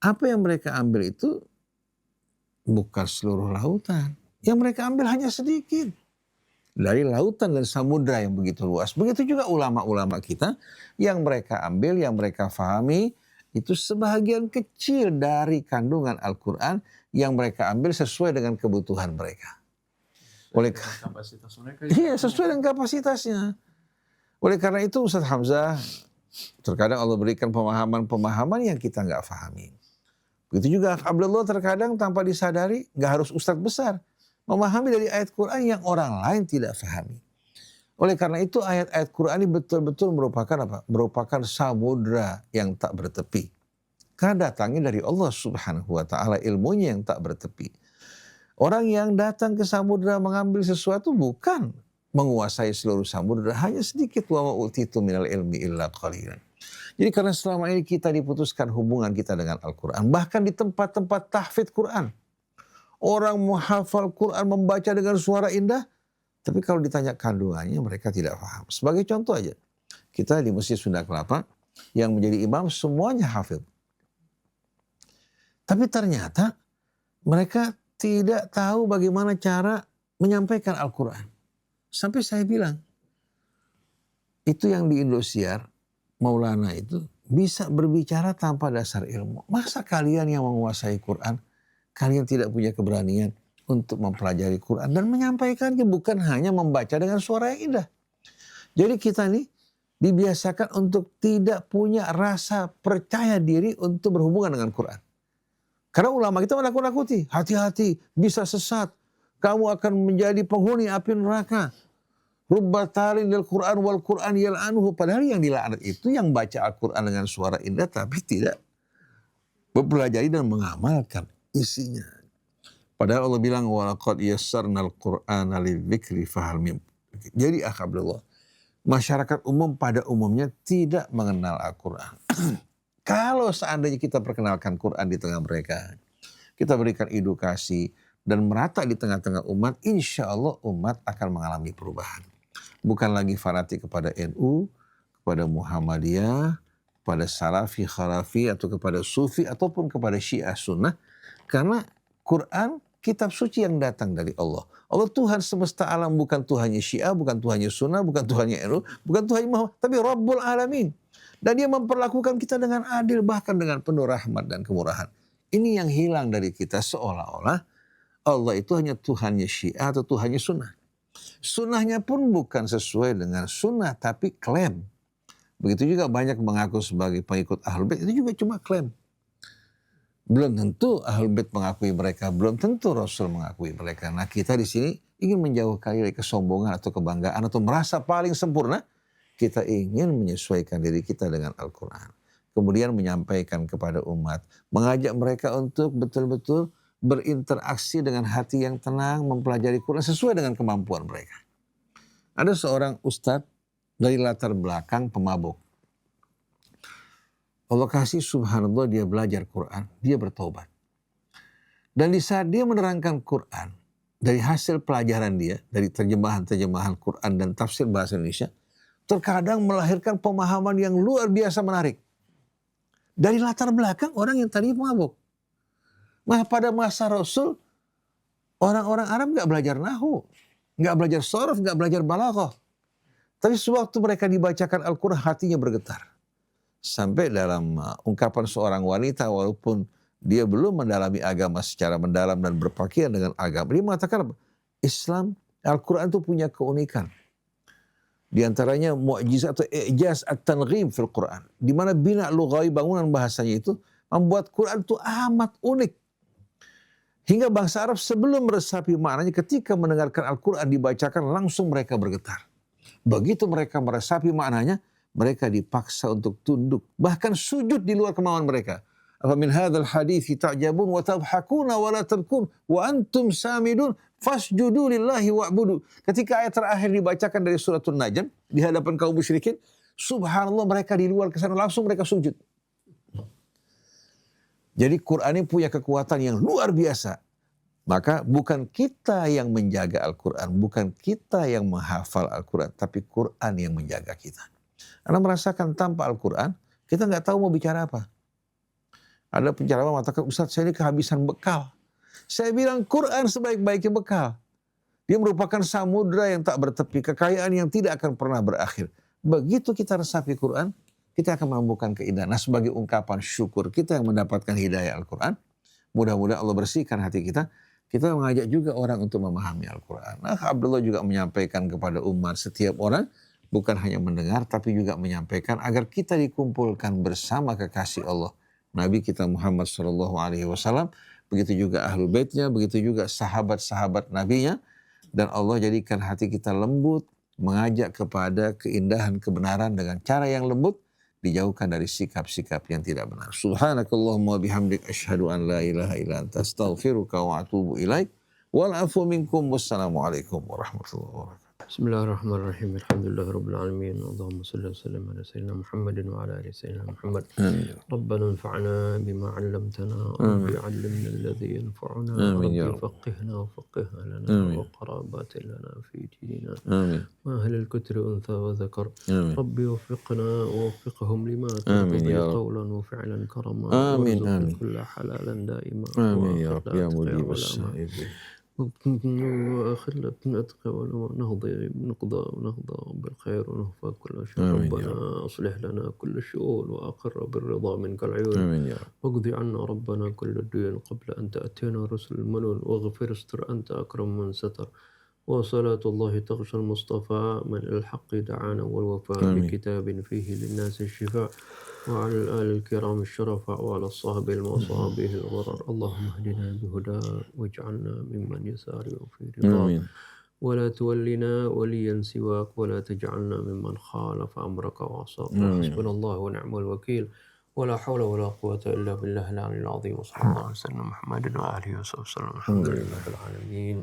Apa yang mereka ambil itu bukan seluruh lautan. Yang mereka ambil hanya sedikit. Dari lautan dan samudra yang begitu luas. Begitu juga ulama-ulama kita yang mereka ambil, yang mereka fahami, itu sebahagian kecil dari kandungan Al-Quran yang mereka ambil sesuai dengan kebutuhan mereka. Oleh kapasitas mereka. Iya, sesuai dengan kapasitasnya. Oleh karena itu Ustaz Hamzah, terkadang Allah berikan pemahaman-pemahaman yang kita nggak fahami. Begitu juga Abdullah terkadang tanpa disadari, nggak harus Ustaz besar, memahami dari ayat Quran yang orang lain tidak fahami. Oleh karena itu ayat-ayat Quran ini betul-betul merupakan apa? Merupakan samudra yang tak bertepi. Karena datangnya dari Allah Subhanahu wa taala, ilmunya yang tak bertepi. Orang yang datang ke samudra mengambil sesuatu bukan menguasai seluruh samudra, hanya sedikit, wa ma utitu minal ilmi illa qalilan. Jadi karena selama ini kita diputuskan hubungan kita dengan Al-Quran, bahkan di tempat-tempat tahfidz Quran, orang menghafal Quran, membaca dengan suara indah, tapi kalau ditanya kandungannya mereka tidak paham. Sebagai contoh aja, kita di Masjid Sunda Kelapa yang menjadi imam semuanya hafidz. Tapi ternyata mereka tidak tahu bagaimana cara menyampaikan Al-Quran. Sampai saya bilang, itu yang di Indosiar, Maulana itu bisa berbicara tanpa dasar ilmu. Masa kalian yang menguasai Quran, kalian tidak punya keberanian untuk mempelajari Quran dan menyampaikannya, bukan hanya membaca dengan suara yang indah. Jadi kita nih dibiasakan untuk tidak punya rasa percaya diri untuk berhubungan dengan Quran. Karena ulama kita menakut-nakuti, hati-hati, bisa sesat. Kamu akan menjadi penghuni api neraka. Rubba talin lil Quran wal Quran yal'anuhu. Padahal yang dilaknat itu yang baca Al-Quran dengan suara indah tapi tidak mempelajari dan mengamalkan isinya. Padahal Allah bilang walaqad yassarnal Qur'ana lidzikri fahal min. Jadi Abdullah, masyarakat umum pada umumnya tidak mengenal Al-Quran. Kalau seandainya kita perkenalkan Quran di tengah mereka, kita berikan edukasi dan merata di tengah-tengah umat, insya Allah umat akan mengalami perubahan. Bukan lagi fanatik kepada NU, kepada Muhammadiyah, kepada Salafi, Khalafi, atau kepada Sufi, ataupun kepada Syiah Sunnah. Karena Quran, kitab suci yang datang dari Allah. Allah Tuhan semesta alam, bukan Tuhannya Syiah, bukan Tuhannya Sunnah, bukan Tuhannya NU, bukan Tuhannya Muhammad, tapi Rabbul Alamin. Dan dia memperlakukan kita dengan adil, bahkan dengan penuh rahmat dan kemurahan. Ini yang hilang dari kita, seolah-olah Allah itu hanya Tuhannya Syiah atau Tuhannya Sunnah. Sunnahnya pun bukan sesuai dengan sunnah, tapi klaim. Begitu juga banyak mengaku sebagai pengikut Ahlul Bait, itu juga cuma klaim. Belum tentu Ahlul Bait mengakui mereka, belum tentu Rasul mengakui mereka. Nah kita di sini ingin menjauhkan dari kesombongan atau kebanggaan atau merasa paling sempurna. Kita ingin menyesuaikan diri kita dengan Al-Quran. Kemudian menyampaikan kepada umat, mengajak mereka untuk betul-betul berinteraksi dengan hati yang tenang, mempelajari Quran sesuai dengan kemampuan mereka. Ada seorang ustadz dari latar belakang pemabuk. Allah kasih subhanallah dia belajar Quran, dia bertobat. Dan di saat dia menerangkan Quran, dari hasil pelajaran dia, dari terjemahan-terjemahan Quran dan tafsir bahasa Indonesia, terkadang melahirkan pemahaman yang luar biasa menarik. Dari latar belakang orang yang tadi pemabuk. Nah pada masa Rasul, orang-orang Arab gak belajar nahu, gak belajar sorof, gak belajar balaghah. Tapi sewaktu mereka dibacakan Al-Quran, hatinya bergetar. Sampai dalam ungkapan seorang wanita, walaupun dia belum mendalami agama secara mendalam dan berpakaian dengan agama, dia mengatakan apa? Islam, Al-Quran itu punya keunikan. Di antaranya mu'jizat atau i'jaz at-tanghim fil Quran. Di mana bina lughawi, bangunan bahasanya itu membuat Quran itu amat unik. Hingga bangsa Arab sebelum meresapi maknanya, ketika mendengarkan Al-Quran dibacakan langsung mereka bergetar. Begitu mereka meresapi maknanya, mereka dipaksa untuk tunduk, bahkan sujud di luar kemauan mereka. Afa min hadzal hadithi ta'jabun wa tadhakuna wa la tabkun wa antum samidun fasjudu lillahi wa'budu. Ketika ayat terakhir dibacakan dari suratul Najm di hadapan kaum musyrikin, subhanallah mereka di luar kesana langsung mereka sujud. Jadi Quran ini punya kekuatan yang luar biasa. Maka bukan kita yang menjaga Al-Quran, bukan kita yang menghafal Al-Quran, tapi Quran yang menjaga kita. Anda merasakan tanpa Al-Quran, kita nggak tahu mau bicara apa. Ada penceramah mengatakan, Ustaz saya ini kehabisan bekal. Saya bilang Quran sebaik-baiknya bekal. Dia merupakan samudra yang tak bertepi, kekayaan yang tidak akan pernah berakhir. Begitu kita resapi Quran, kita akan menemukan keindahan. Nah, sebagai ungkapan syukur kita yang mendapatkan hidayah Al-Quran, mudah-mudahan Allah bersihkan hati kita. Kita mengajak juga orang untuk memahami Al-Quran. Nah, Abdullah juga menyampaikan kepada umat, setiap orang bukan hanya mendengar, tapi juga menyampaikan agar kita dikumpulkan bersama kekasih Allah. Nabi kita Muhammad SAW, begitu juga Ahlul Baitnya, begitu juga sahabat-sahabat Nabinya. Dan Allah jadikan hati kita lembut, mengajak kepada keindahan kebenaran dengan cara yang lembut, dijauhkan dari sikap-sikap yang tidak benar. Subhanakallahumma bihamdik asyhadu an la ilaha illa anta astaghfiruka wa atubu ilaik. Wal afu minkum wassalamualaikum warahmatullahi wabarakatuh. Bismillahirrahmanirrahim. Alhamdulillahirabbil alamin. Allahumma shalli wa sallim ala sayyidina Muhammadin wa ala ali sayyidina Muhammad. Amin. Rabbana anfa'na bima 'allamtana wa 'allimna alladhi yanfa'una Amin ya wa Rabb. faqihna wa faqih lana Amin. wa qarabatin lana fi dinina. Amin. ما أهل الكتر أنثى وذكر Amin. ربي وفقنا ووفقهم لما آمين ترتضي يا رب. قولا وفعلا كرما آمين وارزق آمين. كل حلالا دائما آمين يا رب يا وآخر مجيب ولا السائلين. وآخر نتقى ونهضى بالخير ونهفى كل شر. آمين يا ربنا أصلح لنا كل الشؤون وأقر بالرضا منك العيون Amin ya Rabb. واقضي عنا ربنا كل الدين قبل أن تأتينا رسل المنون واغفر استر أنت أكرم من ستر. وصلاة الله تغشى المصطفى من الحق دعانا والوفاء آمين. بكتاب فيه للناس الشفاء وعلى الآل الكرام الشرفاء وعلى الصحب المصابه الغرر. اللهم اهدنا بهداك واجعلنا ممن يسارع في رضاك Amin. ولا تولنا وليا سواك ولا تجعلنا ممن خالف أمرك وعصاك. آمين. حسبنا الله ونعم الوكيل ولا حول ولا قوة إلا بالله العلي العظيم. وصلى الله على سيدنا محمد وآله وصحبه وسلم. الحمد لله رب العالمين.